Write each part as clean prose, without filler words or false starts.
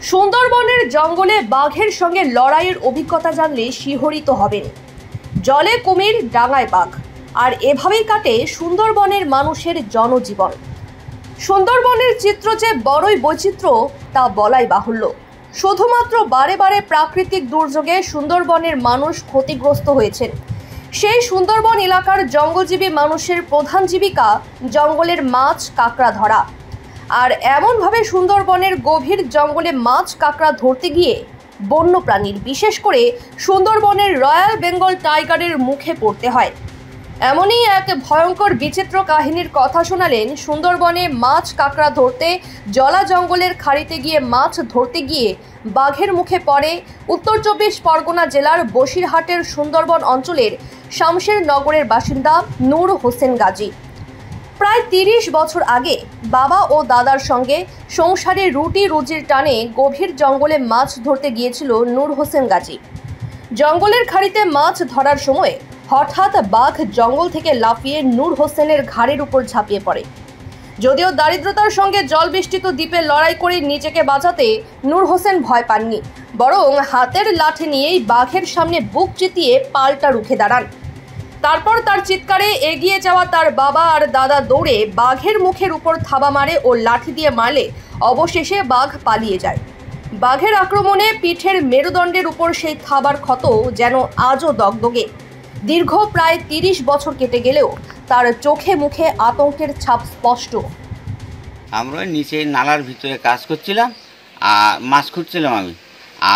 সুন্দরবনের জঙ্গলে বাঘের সঙ্গে লড়াইয়ের অভিজ্ঞতা জানলে শিহরিত হবেন। জলে কুমির, ডাঙায় বাঘ, আর এভাবেই কাটে সুন্দরবনের মানুষের জনজীবন। সুন্দরবনের চিত্র যে বড়ই বৈচিত্র্য তা বলাই বাহুল্য। শুধুমাত্র বারে বারে প্রাকৃতিক দুর্যোগে সুন্দরবনের মানুষ ক্ষতিগ্রস্ত হয়েছেন। সেই সুন্দরবন এলাকার জঙ্গলজীবী মানুষের প্রধান জীবিকা জঙ্গলের মাছ, কাঁকড়া ধরা। আর এমনভাবে সুন্দরবনের গভীর জঙ্গলে মাছ, কাঁকড়া ধরতে গিয়ে বন্যপ্রাণীর, বিশেষ করে সুন্দরবনের রয়্যাল বেঙ্গল টাইগারের মুখে পড়তে হয়। এমনই এক ভয়ঙ্কর বিচিত্র কাহিনীর কথা শোনালেন সুন্দরবনে মাছ, কাঁকড়া ধরতে জলা জঙ্গলের খাড়িতে গিয়ে মাছ ধরতে গিয়ে বাঘের মুখে পড়ে উত্তর 24 পরগনা জেলার বসিরহাটের সুন্দরবন অঞ্চলের শামশের নগরের বাসিন্দা নূর হোসেন গাজী। প্রায় 30 বছর আগে বাবা ও দাদার সঙ্গে সংসারে রুটি রুজির টানে গভীর জঙ্গলে মাছ ধরতে গিয়েছিল নূর হোসেন গাজী। জঙ্গলের খাড়িতে মাছ ধরার সময় হঠাৎ বাঘ জঙ্গল থেকে লাফিয়ে নূর হোসেনের ঘাড়ের উপর ঝাঁপিয়ে পড়ে। যদিও দারিদ্রতার সঙ্গে জলবেষ্টিত দ্বীপে লড়াই করে নিজেকে বাঁচাতে নূর হোসেন ভয় পাননি, বরং হাতের লাঠি নিয়েই বাঘের সামনে বুক চিতিয়ে পাল্টা রুখে দাঁড়ান। তারপর তার চিৎকারে এগিয়ে যাওয়া তার বাবা আর দাদা দৌড়ে বাঘের মুখের উপর থাবা মারে ও লাঠি দিয়ে মারলে অবশেষে বাঘ পালিয়ে যায়। বাঘের আক্রমণে পিঠের মেরুদণ্ডের উপর সেই থাবার ক্ষত যেন আজও দগদগে। দীর্ঘ প্রায় 30 বছর কেটে গেলেও তার চোখে মুখে আতঙ্কের ছাপ স্পষ্ট। আমরা নিচে নালার ভিতরে কাজ করছিলাম আর মাছ খুঁজছিলাম আমি,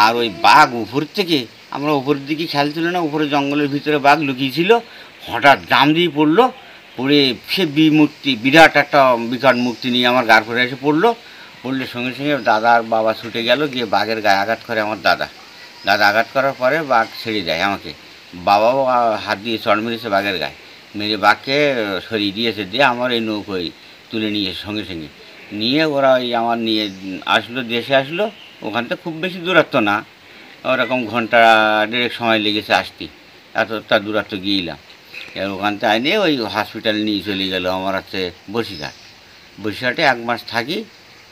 আর ওই বাঘ উপর থেকে, আমরা উপরের দিকে খেয়াল ছিল না, উপরে জঙ্গলের ভিতরে বাঘ লুকিয়েছিল। হঠাৎ জাম দিয়ে পড়লো, পড়ে সে বিরাট একটা বিকট মূর্তি নিয়ে আমার গার পরে এসে পড়লো সঙ্গে সঙ্গে দাদা আর বাবা ছুটে গেল, গিয়ে বাঘের গায়ে আঘাত করে আমার দাদা আঘাত করার পরে বাঘ ছেড়ে দেয় আমাকে। বাবাও হাত দিয়ে চড় মেরেছে বাঘের গায়ে, মেরে বাঘকে সরিয়ে দিয়েছে, দিয়ে আমার এই নৌকোয় তুলে নিয়ে সঙ্গে সঙ্গে নিয়ে ওরা ওই আমার নিয়ে আসলো, দেশে আসলো। ওখান থেকে খুব বেশি দূরত্ব না, ওরকম ঘন্টা 1.5 সময় লেগেছে আসতে, এতটা দূরত্ব গিয়েছিলাম। এবার ওখান থেকে আইনে ওই হসপিটালে নিয়ে চলে গেলো আমার হচ্ছে বসিরহাটে 1 মাস থাকি।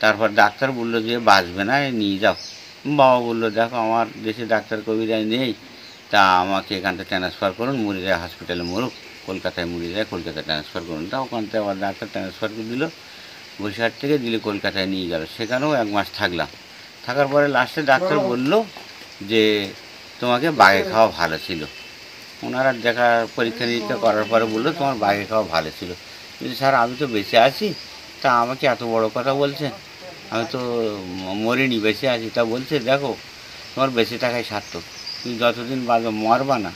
তারপর ডাক্তার বললো যে বাঁচবে না, নিয়ে যাও। বাবা বললো দেখো আমার দেশে ডাক্তার কবিরাজ নেই, তা আমাকে এখান থেকে ট্রান্সফার করুন, মুড়িয়া হসপিটালে মরুক, কলকাতায় মুড়িয়ে যায়, কলকাতায় ট্রান্সফার করুন। তা ওখান থেকে আবার ডাক্তার ট্রান্সফার করে দিল, বসিরহাট থেকে দিলে কলকাতায় নিয়ে গেল। সেখানেও 1 মাস থাকলাম। থাকার পরে লাস্টে ডাক্তার বলল যে তোমাকে বাঘে খাওয়া ভালো ছিল। ওনারা দেখার পরীক্ষা নিরীক্ষা করার পরে বললো তোমার বাঘে খাওয়া ভালো ছিল। কিন্তু স্যার আমি তো বেঁচে আছি, তা আমাকে এত বড় কথা বলছেন, আমি তো মরিনি, বেঁচে আছি। তা বলছে দেখো তোমার বেঁচে থাকাই সার্থক, তুমি যতদিন বাঁচবে, মরবা না,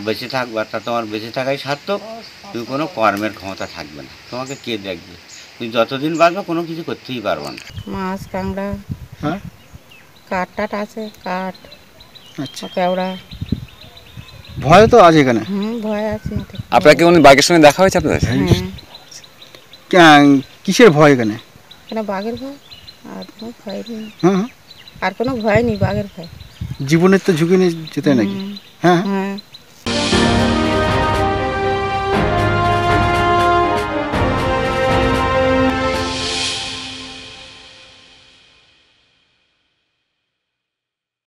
বেঁচে থাকবা, তা তোমার বেঁচে থাকাই সার্থক। তুমি কোনো কর্মের ক্ষমতা থাকবে না, তোমাকে কে দেখবে, তুমি যতদিন বাঁচবে কোনো কিছু করতেই পারবে না। মাছ, কাঁকড়া, হ্যাঁ, কাঠ টাট আছে, কাঠ, আচ্ছা। কেওড়া। ভয় তো আছে এখানে। ভয় আছে। আপনার কি কোনো বাঘের সঙ্গে দেখা হয়েছে আপনাদের? কিসের ভয় এখানে? এখানে বাঘের ভয়, আর কোনো ভয় নেই। হ্যাঁ, আর কোনো ভয় নেই, বাঘের ভয়। জীবনের তো ঝুঁকি নিয়ে যেতে নাকি? হ্যাঁ, হ্যাঁ।